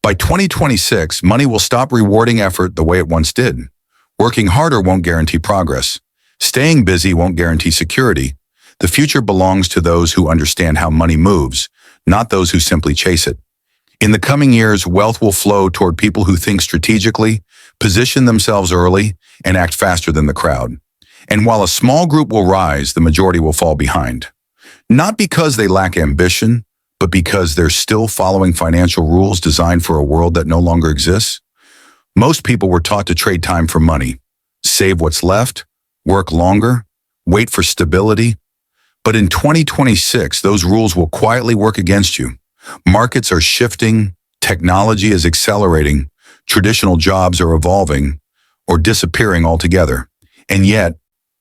By 2026, money will stop rewarding effort the way it once did. Working harder won't guarantee progress. Staying busy won't guarantee security. The future belongs to those who understand how money moves, not those who simply chase it. In the coming years, wealth will flow toward people who think strategically, position themselves early, and act faster than the crowd. And while a small group will rise, the majority will fall behind. Not because they lack ambition, but because they're still following financial rules designed for a world that no longer exists. Most people were taught to trade time for money, save what's left, work longer, wait for stability. But in 2026, those rules will quietly work against you. Markets are shifting, technology is accelerating, traditional jobs are evolving or disappearing altogether. And yet,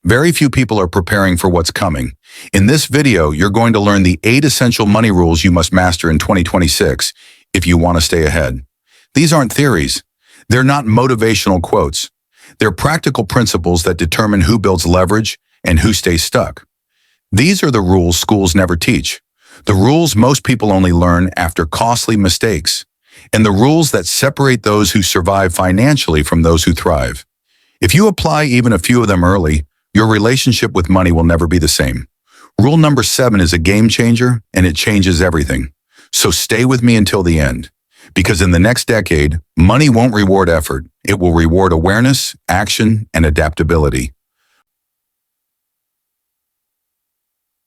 very few people are preparing for what's coming. In this video, you're going to learn the 8 essential money rules you must master in 2026 if you want to stay ahead. These aren't theories. They're not motivational quotes. They're practical principles that determine who builds leverage and who stays stuck. These are the rules schools never teach, the rules most people only learn after costly mistakes, and the rules that separate those who survive financially from those who thrive. If you apply even a few of them early, your relationship with money will never be the same. Rule number 7 is a game changer, and it changes everything. So stay with me until the end, because in the next decade, money won't reward effort. It will reward awareness, action, and adaptability.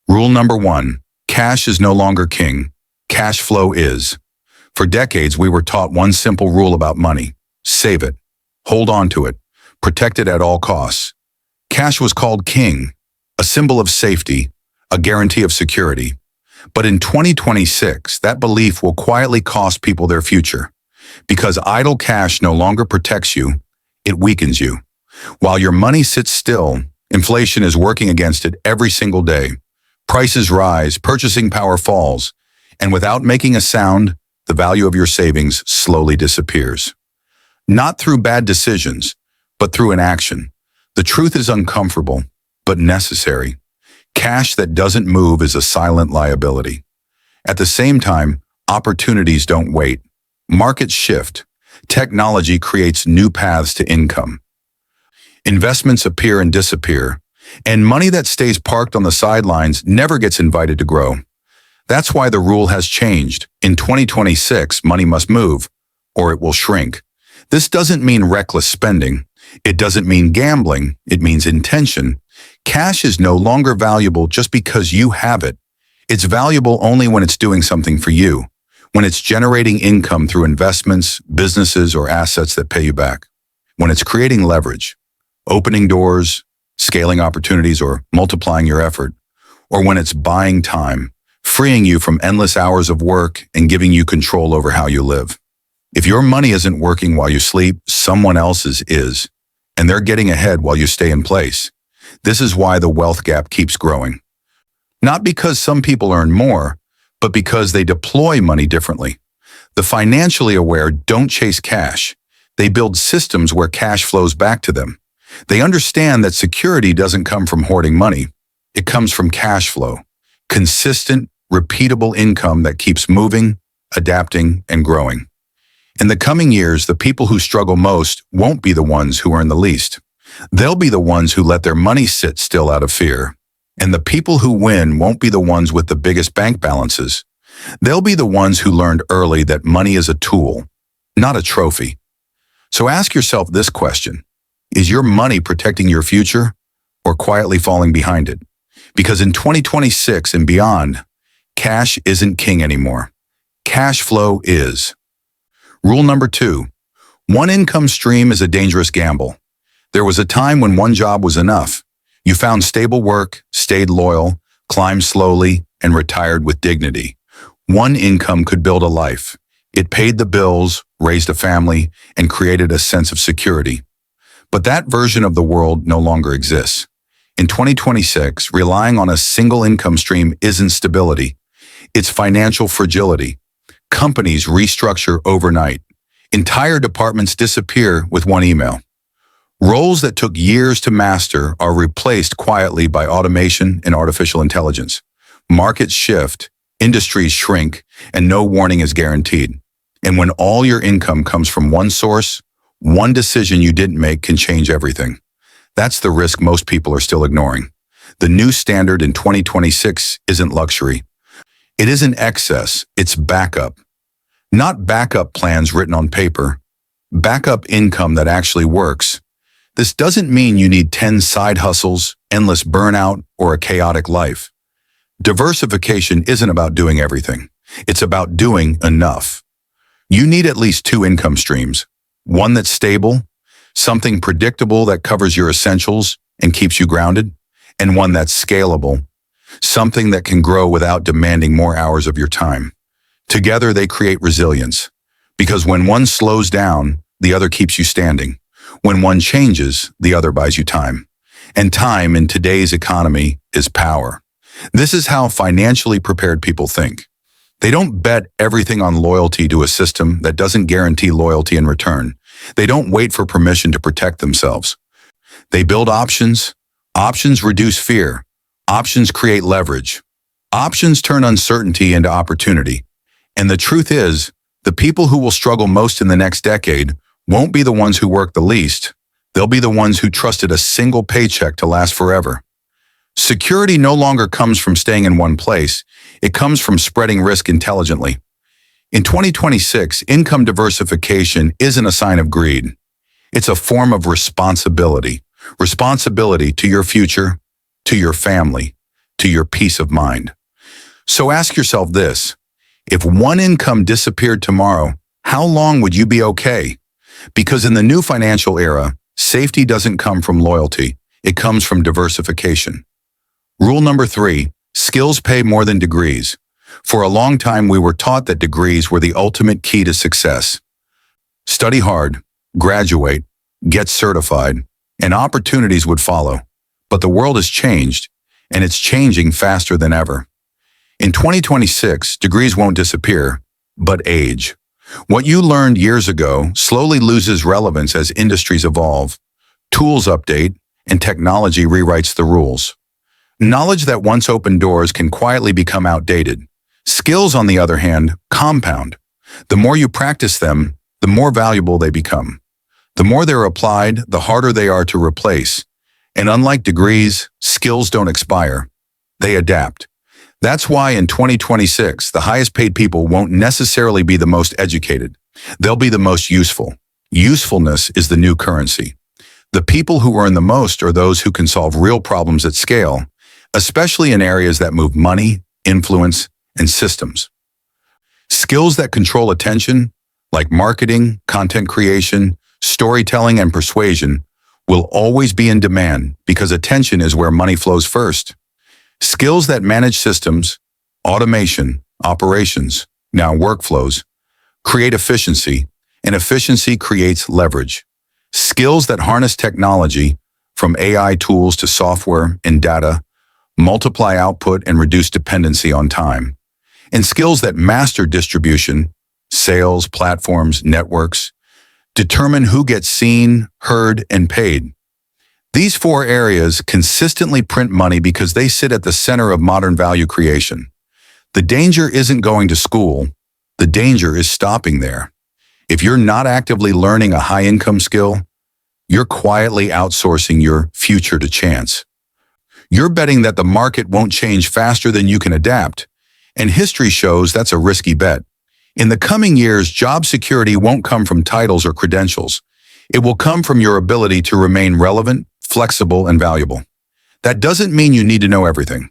Rule number 1, cash is no longer king. Cash flow is. For decades, we were taught one simple rule about money: save it, hold on to it, protect it at all costs. Cash was called king, a symbol of safety, a guarantee of security. But in 2026, that belief will quietly cost people their future. Because idle cash no longer protects you, it weakens you. While your money sits still, inflation is working against it every single day. Prices rise, purchasing power falls, and without making a sound, the value of your savings slowly disappears. Not through bad decisions, but through inaction. The truth is uncomfortable, but necessary. Cash that doesn't move is a silent liability. At the same time, opportunities don't wait. Markets shift. Technology creates new paths to income. Investments appear and disappear, and money that stays parked on the sidelines never gets invited to grow. That's why the rule has changed. In 2026, money must move, or it will shrink. This doesn't mean reckless spending. It doesn't mean gambling. It means intention. Cash is no longer valuable just because you have it. It's valuable only when it's doing something for you, when it's generating income through investments, businesses, or assets that pay you back, when it's creating leverage, opening doors, scaling opportunities, or multiplying your effort, or when it's buying time, freeing you from endless hours of work and giving you control over how you live. If your money isn't working while you sleep, someone else's is, and they're getting ahead while you stay in place. This is why the wealth gap keeps growing. Not because some people earn more, but because they deploy money differently. The financially aware don't chase cash. They build systems where cash flows back to them. They understand that security doesn't come from hoarding money. It comes from cash flow, consistent, repeatable income that keeps moving, adapting, and growing. In the coming years, the people who struggle most won't be the ones who earn the least. They'll be the ones who let their money sit still out of fear. And the people who win won't be the ones with the biggest bank balances. They'll be the ones who learned early that money is a tool, not a trophy. So ask yourself this question: is your money protecting your future or quietly falling behind it? Because in 2026 and beyond, cash isn't king anymore. Cash flow is. Rule number 2, one income stream is a dangerous gamble. There was a time when one job was enough. You found stable work, stayed loyal, climbed slowly, and retired with dignity. One income could build a life. It paid the bills, raised a family, and created a sense of security. But that version of the world no longer exists. In 2026, relying on a single income stream isn't stability. It's financial fragility. Companies restructure overnight. Entire departments disappear with one email. Roles that took years to master are replaced quietly by automation and artificial intelligence. Markets shift, industries shrink, and no warning is guaranteed. And when all your income comes from one source, one decision you didn't make can change everything. That's the risk most people are still ignoring. The new standard in 2026 isn't luxury. It isn't excess, it's backup. Not backup plans written on paper. Backup income that actually works. This doesn't mean you need 10 side hustles, endless burnout, or a chaotic life. Diversification isn't about doing everything. It's about doing enough. You need at least 2 income streams. One that's stable, something predictable that covers your essentials and keeps you grounded, and one that's scalable, something that can grow without demanding more hours of your time. Together, they create resilience, because when one slows down, the other keeps you standing. When one changes, the other buys you time. And time in today's economy is power. This is how financially prepared people think. They don't bet everything on loyalty to a system that doesn't guarantee loyalty in return. They don't wait for permission to protect themselves. They build options. Options reduce fear. Options create leverage. Options turn uncertainty into opportunity. And the truth is, the people who will struggle most in the next decade won't be the ones who work the least. They'll be the ones who trusted a single paycheck to last forever. Security no longer comes from staying in one place. It comes from spreading risk intelligently. In 2026, income diversification isn't a sign of greed. It's a form of responsibility. Responsibility to your future, to your family, to your peace of mind. So ask yourself this: if one income disappeared tomorrow, how long would you be okay? Because in the new financial era, safety doesn't come from loyalty. It comes from diversification. Rule number 3, skills pay more than degrees. For a long time, we were taught that degrees were the ultimate key to success. Study hard, graduate, get certified, and opportunities would follow. But the world has changed, and it's changing faster than ever. In 2026, degrees won't disappear, but age. What you learned years ago slowly loses relevance as industries evolve, tools update, and technology rewrites the rules. Knowledge that once opened doors can quietly become outdated. Skills, on the other hand, compound. The more you practice them, the more valuable they become. The more they're applied, the harder they are to replace. And unlike degrees, skills don't expire. They adapt. That's why in 2026, the highest paid people won't necessarily be the most educated. They'll be the most useful. Usefulness is the new currency. The people who earn the most are those who can solve real problems at scale, especially in areas that move money, influence, and systems. Skills that control attention, like marketing, content creation, storytelling, and persuasion, will always be in demand because attention is where money flows first. Skills that manage systems, automation, operations, now workflows, create efficiency, and efficiency creates leverage. Skills that harness technology, from AI tools to software and data, multiply output and reduce dependency on time. And skills that master distribution, sales, platforms, networks, determine who gets seen, heard, and paid. These 4 areas consistently print money because they sit at the center of modern value creation. The danger isn't going to school. The danger is stopping there. If you're not actively learning a high-income skill, you're quietly outsourcing your future to chance. You're betting that the market won't change faster than you can adapt, and history shows that's a risky bet. In the coming years, job security won't come from titles or credentials. It will come from your ability to remain relevant, flexible, and valuable. That doesn't mean you need to know everything.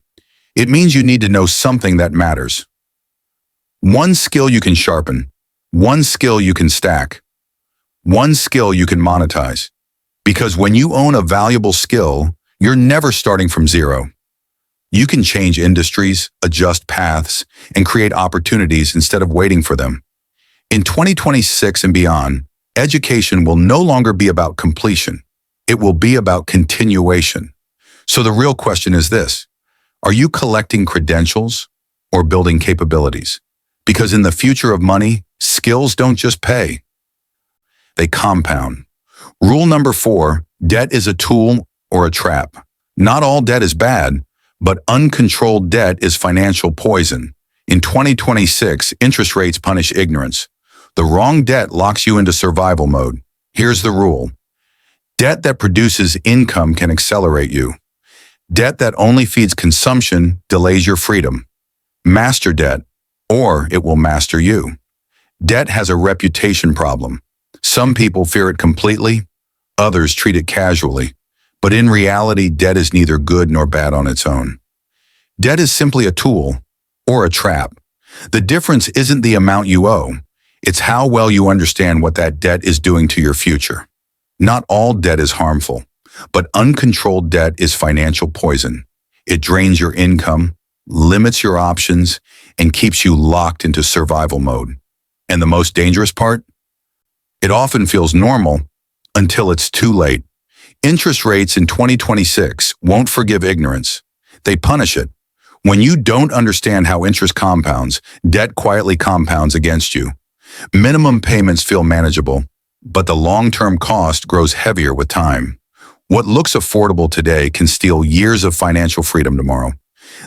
It means you need to know something that matters. One skill you can sharpen, one skill you can stack, one skill you can monetize. Because when you own a valuable skill, you're never starting from zero. You can change industries, adjust paths, and create opportunities instead of waiting for them. In 2026 and beyond, education will no longer be about completion. It will be about continuation. So the real question is this: are you collecting credentials or building capabilities? Because in the future of money, skills don't just pay. They compound. Rule number 4, debt is a tool or a trap. Not all debt is bad, but uncontrolled debt is financial poison. In 2026, interest rates punish ignorance. The wrong debt locks you into survival mode. Here's the rule. Debt that produces income can accelerate you. Debt that only feeds consumption delays your freedom. Master debt, or it will master you. Debt has a reputation problem. Some people fear it completely, others treat it casually. But in reality, debt is neither good nor bad on its own. Debt is simply a tool, or a trap. The difference isn't the amount you owe, it's how well you understand what that debt is doing to your future. Not all debt is harmful, but uncontrolled debt is financial poison. It drains your income, limits your options, and keeps you locked into survival mode. And the most dangerous part? It often feels normal until it's too late. Interest rates in 2026 won't forgive ignorance. They punish it. When you don't understand how interest compounds, debt quietly compounds against you. Minimum payments feel manageable, but the long-term cost grows heavier with time. What looks affordable today can steal years of financial freedom tomorrow.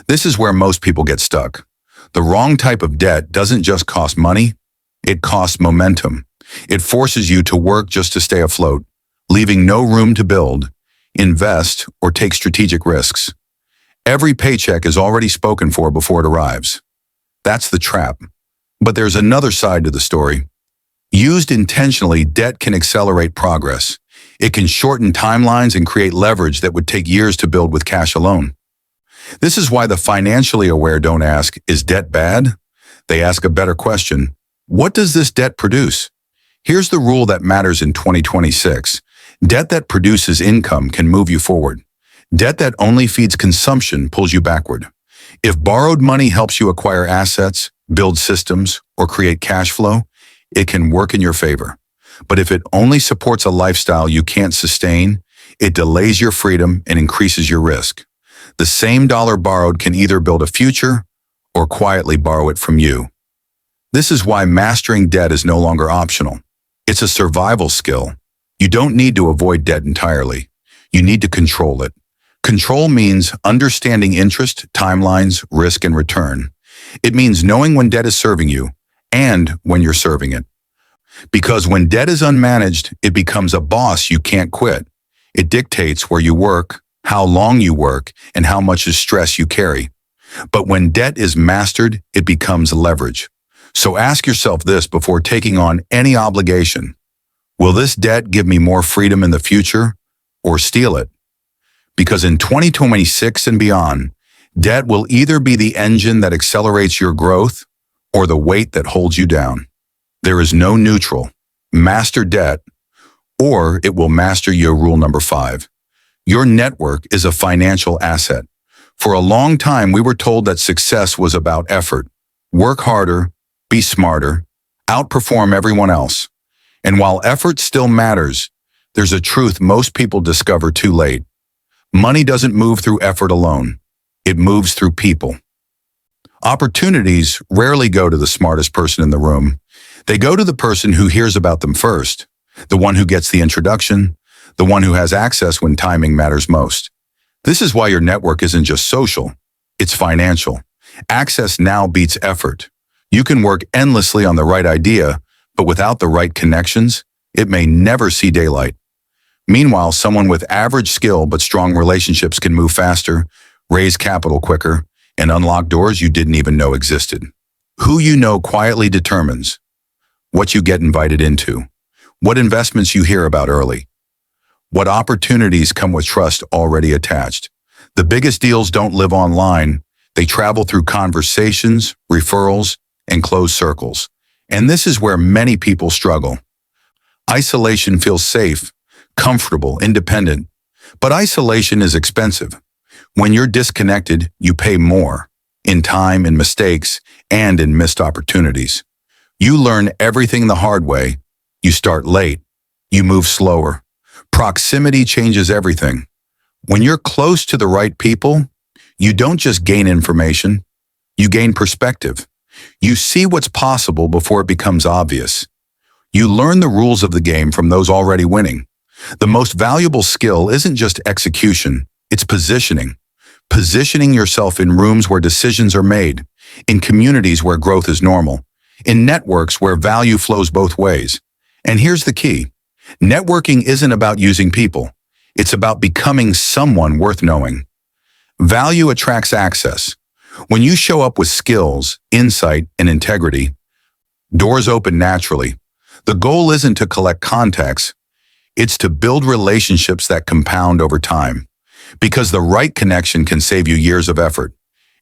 This is where most people get stuck. The wrong type of debt doesn't just cost money, it costs momentum. It forces you to work just to stay afloat, leaving no room to build, invest, or take strategic risks. Every paycheck is already spoken for before it arrives. That's the trap. But there's another side to the story. Used intentionally, debt can accelerate progress. It can shorten timelines and create leverage that would take years to build with cash alone. This is why the financially aware don't ask, "Is debt bad?" They ask a better question. What does this debt produce? Here's the rule that matters in 2026. Debt that produces income can move you forward. Debt that only feeds consumption pulls you backward. If borrowed money helps you acquire assets, build systems, or create cash flow, it can work in your favor. But if it only supports a lifestyle you can't sustain, it delays your freedom and increases your risk. The same dollar borrowed can either build a future or quietly borrow it from you. This is why mastering debt is no longer optional. It's a survival skill. You don't need to avoid debt entirely. You need to control it. Control means understanding interest, timelines, risk, and return. It means knowing when debt is serving you and when you're serving it. Because when debt is unmanaged, it becomes a boss you can't quit. It dictates where you work, how long you work, and how much stress you carry. But when debt is mastered, it becomes leverage. So ask yourself this before taking on any obligation. Will this debt give me more freedom in the future or steal it? Because in 2026 and beyond, debt will either be the engine that accelerates your growth or the weight that holds you down. There is no neutral. Master debt, or it will master you. Rule number 5. Your network is a financial asset. For a long time, we were told that success was about effort. Work harder, be smarter, outperform everyone else. And while effort still matters, there's a truth most people discover too late. Money doesn't move through effort alone. It moves through people. Opportunities rarely go to the smartest person in the room. They go to the person who hears about them first, the one who gets the introduction, the one who has access when timing matters most. This is why your network isn't just social, it's financial. Access now beats effort. You can work endlessly on the right idea, but without the right connections, it may never see daylight. Meanwhile, someone with average skill but strong relationships can move faster, raise capital quicker, and unlock doors you didn't even know existed. Who you know quietly determines what you get invited into, what investments you hear about early, what opportunities come with trust already attached. The biggest deals don't live online. They travel through conversations, referrals, and closed circles. And this is where many people struggle. Isolation feels safe, comfortable, independent. But isolation is expensive. When you're disconnected, you pay more, in time, in mistakes, and in missed opportunities. You learn everything the hard way. You start late. You move slower. Proximity changes everything. When you're close to the right people, you don't just gain information, you gain perspective. You see what's possible before it becomes obvious. You learn the rules of the game from those already winning. The most valuable skill isn't just execution, it's positioning. Positioning yourself in rooms where decisions are made, in communities where growth is normal, in networks where value flows both ways. And here's the key. Networking isn't about using people. It's about becoming someone worth knowing. Value attracts access. When you show up with skills, insight, and integrity, doors open naturally. The goal isn't to collect contacts. It's to build relationships that compound over time. Because the right connection can save you years of effort.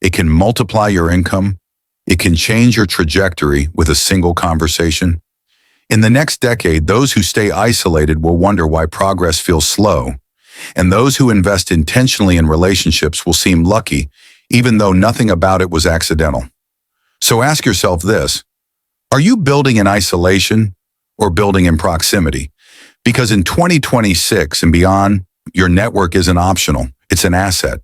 It can multiply your income. It can change your trajectory with a single conversation. In the next decade, those who stay isolated will wonder why progress feels slow, and those who invest intentionally in relationships will seem lucky, even though nothing about it was accidental. So ask yourself this: are you building in isolation or building in proximity? Because in 2026 and beyond, your network isn't optional, it's an asset.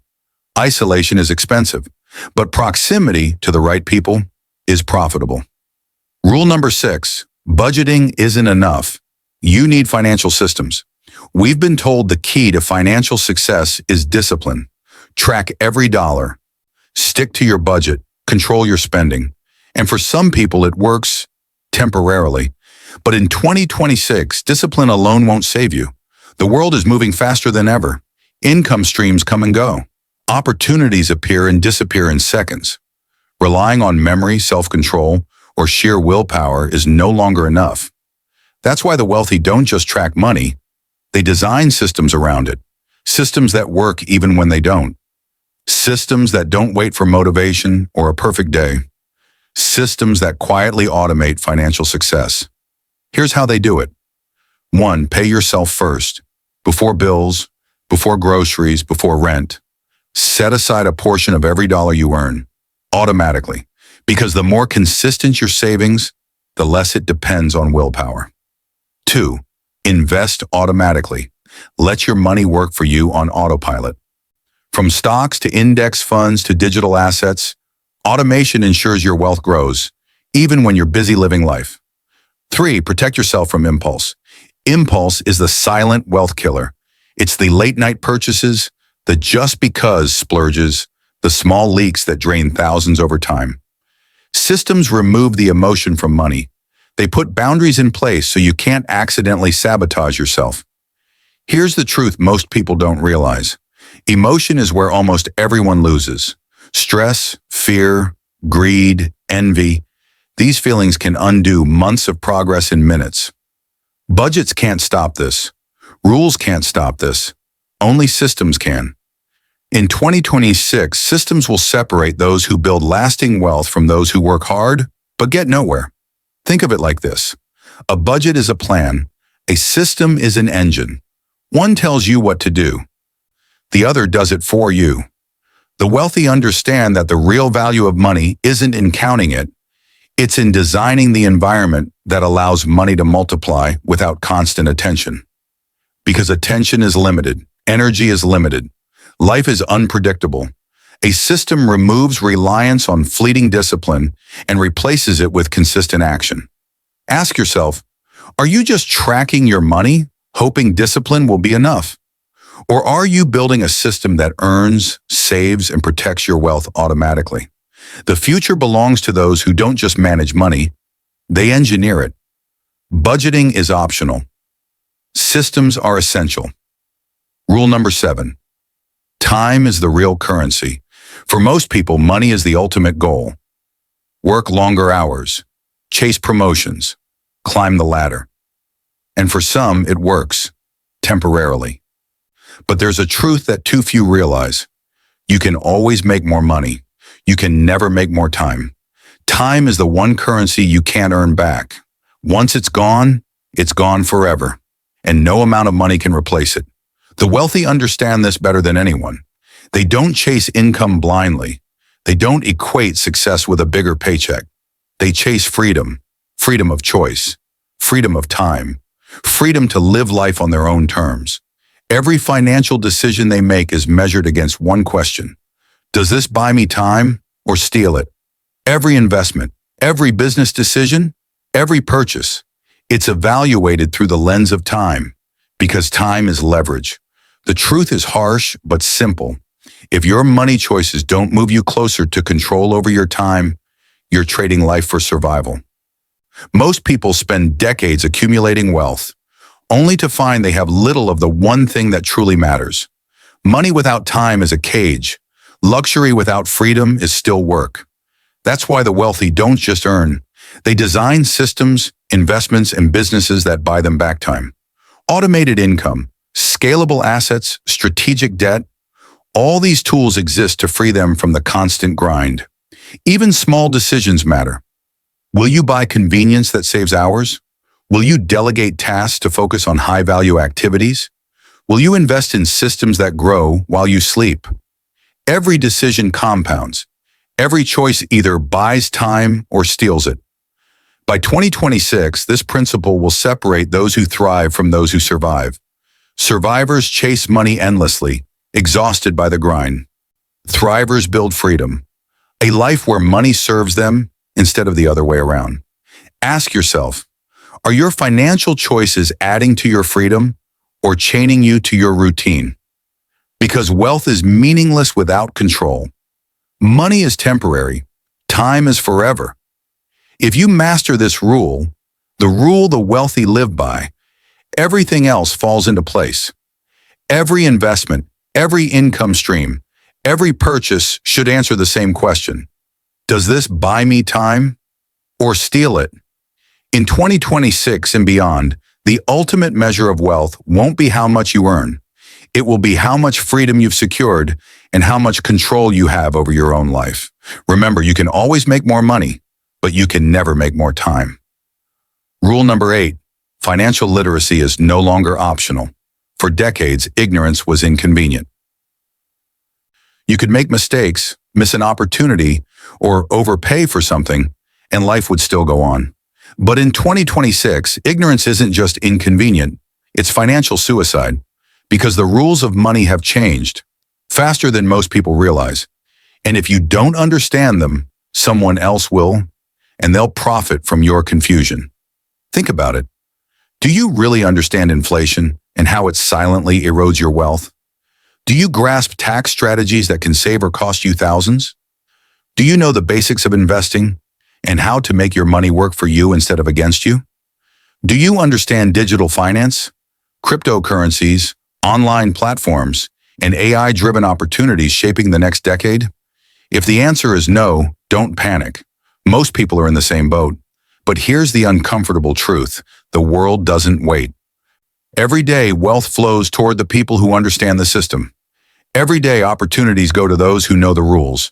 Isolation is expensive, but proximity to the right people is profitable. Rule number 6, budgeting isn't enough. You need financial systems. We've been told the key to financial success is discipline. Track every dollar. Stick to your budget. Control your spending. And for some people, it works temporarily. But in 2026, discipline alone won't save you. The world is moving faster than ever. Income streams come and go. Opportunities appear and disappear in seconds. Relying on memory, self-control, or sheer willpower is no longer enough. That's why the wealthy don't just track money. They design systems around it. Systems that work even when they don't. Systems that don't wait for motivation or a perfect day. Systems that quietly automate financial success. Here's how they do it. 1. Pay yourself first. Before bills, before groceries, before rent. Set aside a portion of every dollar you earn, automatically. Because the more consistent your savings, the less it depends on willpower. 2. Invest automatically. Let your money work for you on autopilot. From stocks to index funds to digital assets, automation ensures your wealth grows, even when you're busy living life. 3. Protect yourself from impulse. Impulse is the silent wealth killer. It's the late-night purchases, the just because splurges, the small leaks that drain thousands over time. Systems remove the emotion from money. They put boundaries in place so you can't accidentally sabotage yourself. Here's the truth most people don't realize. Emotion is where almost everyone loses. Stress, fear, greed, envy. These feelings can undo months of progress in minutes. Budgets can't stop this. Rules can't stop this. Only systems can. In 2026, systems will separate those who build lasting wealth from those who work hard but get nowhere. Think of it like this. A budget is a plan. A system is an engine. One tells you what to do. The other does it for you. The wealthy understand that the real value of money isn't in counting it. It's in designing the environment that allows money to multiply without constant attention. Because attention is limited, energy is limited, life is unpredictable. A system removes reliance on fleeting discipline and replaces it with consistent action. Ask yourself, are you just tracking your money, hoping discipline will be enough? Or are you building a system that earns, saves, and protects your wealth automatically? The future belongs to those who don't just manage money, they engineer it. Budgeting is optional. Systems are essential. Rule number 7. Time is the real currency. For most people, money is the ultimate goal. Work longer hours, chase promotions, climb the ladder. And for some, it works, temporarily. But there's a truth that too few realize. You can always make more money. You can never make more time. Time is the one currency you can't earn back. Once it's gone forever, and no amount of money can replace it. The wealthy understand this better than anyone. They don't chase income blindly. They don't equate success with a bigger paycheck. They chase freedom, freedom of choice, freedom of time, freedom to live life on their own terms. Every financial decision they make is measured against one question. Does this buy me time or steal it? Every investment, every business decision, every purchase, it's evaluated through the lens of time, because time is leverage. The truth is harsh but simple. If your money choices don't move you closer to control over your time, you're trading life for survival. Most people spend decades accumulating wealth, only to find they have little of the one thing that truly matters. Money without time is a cage. Luxury without freedom is still work. That's why the wealthy don't just earn. They design systems, investments, and businesses that buy them back time. Automated income, scalable assets, strategic debt, all these tools exist to free them from the constant grind. Even small decisions matter. Will you buy convenience that saves hours? Will you delegate tasks to focus on high-value activities? Will you invest in systems that grow while you sleep? Every decision compounds. Every choice either buys time or steals it. By 2026, this principle will separate those who thrive from those who survive. Survivors chase money endlessly, exhausted by the grind. Thrivers build freedom, a life where money serves them instead of the other way around. Ask yourself, are your financial choices adding to your freedom or chaining you to your routine? Because wealth is meaningless without control. Money is temporary. Time is forever. If you master this rule, the rule the wealthy live by, everything else falls into place. Every investment, every income stream, every purchase should answer the same question. Does this buy me time or steal it? In 2026 and beyond, the ultimate measure of wealth won't be how much you earn. It will be how much freedom you've secured and how much control you have over your own life. Remember, you can always make more money, but you can never make more time. Rule number 8, financial literacy is no longer optional. For decades, ignorance was inconvenient. You could make mistakes, miss an opportunity, or overpay for something, and life would still go on. But in 2026, ignorance isn't just inconvenient, it's financial suicide, because the rules of money have changed faster than most people realize. And if you don't understand them, someone else will, and they'll profit from your confusion. Think about it. Do you really understand inflation and how it silently erodes your wealth? Do you grasp tax strategies that can save or cost you thousands? Do you know the basics of investing and how to make your money work for you instead of against you? Do you understand digital finance, cryptocurrencies, online platforms, and AI-driven opportunities shaping the next decade? If the answer is no, don't panic. Most people are in the same boat. But here's the uncomfortable truth. The world doesn't wait. Every day, wealth flows toward the people who understand the system. Every day, opportunities go to those who know the rules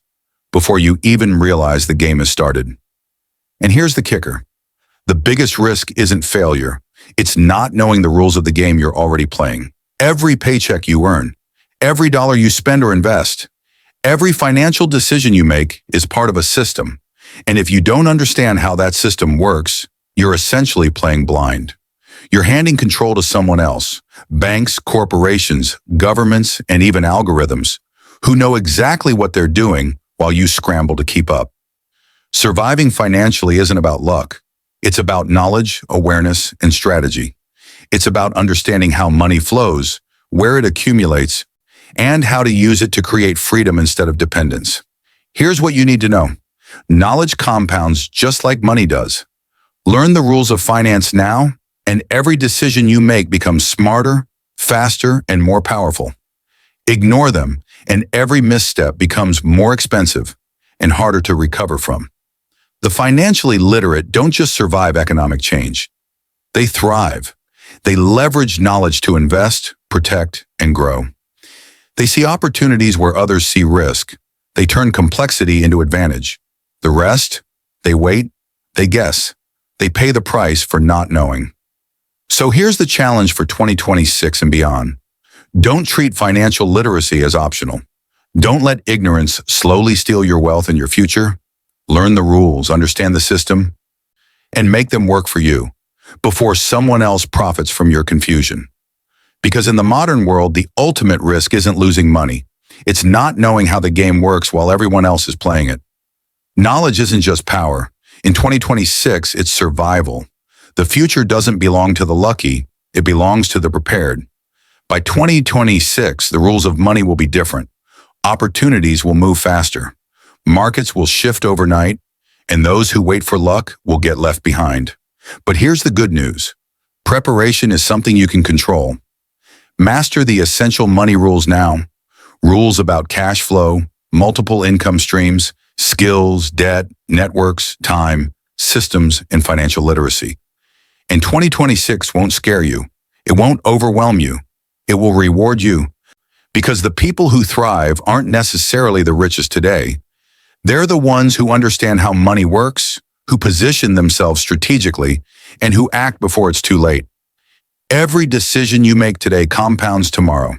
before you even realize the game has started. And here's the kicker. The biggest risk isn't failure. It's not knowing the rules of the game you're already playing. Every paycheck you earn, every dollar you spend or invest, every financial decision you make is part of a system. And if you don't understand how that system works, you're essentially playing blind. You're handing control to someone else, banks, corporations, governments, and even algorithms, who know exactly what they're doing while you scramble to keep up. Surviving financially isn't about luck. It's about knowledge, awareness, and strategy. It's about understanding how money flows, where it accumulates, and how to use it to create freedom instead of dependence. Here's what you need to know. Knowledge compounds just like money does. Learn the rules of finance now, and every decision you make becomes smarter, faster, and more powerful. Ignore them, and every misstep becomes more expensive and harder to recover from. The financially literate don't just survive economic change. They thrive. They leverage knowledge to invest, protect, and grow. They see opportunities where others see risk. They turn complexity into advantage. The rest, they wait, they guess. They pay the price for not knowing. So here's the challenge for 2026 and beyond. Don't treat financial literacy as optional. Don't let ignorance slowly steal your wealth and your future. Learn the rules, understand the system, and make them work for you before someone else profits from your confusion. Because in the modern world, the ultimate risk isn't losing money. It's not knowing how the game works while everyone else is playing it. Knowledge isn't just power. In 2026, it's survival. The future doesn't belong to the lucky, it belongs to the prepared. By 2026, the rules of money will be different. Opportunities will move faster. Markets will shift overnight, and those who wait for luck will get left behind. But here's the good news. Preparation is something you can control. Master the essential money rules now. Rules about cash flow, multiple income streams, skills, debt, networks, time, systems, and financial literacy. And 2026 won't scare you. It won't overwhelm you. It will reward you. Because the people who thrive aren't necessarily the richest today. They're the ones who understand how money works, who position themselves strategically, and who act before it's too late. Every decision you make today compounds tomorrow.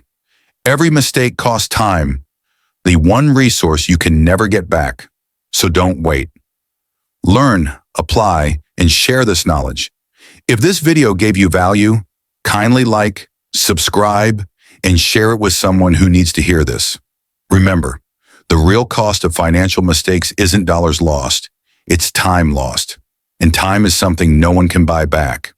Every mistake costs time, the one resource you can never get back. So don't wait. Learn, apply, and share this knowledge. If this video gave you value, kindly like, subscribe, and share it with someone who needs to hear this. Remember, the real cost of financial mistakes isn't dollars lost, it's time lost. And time is something no one can buy back.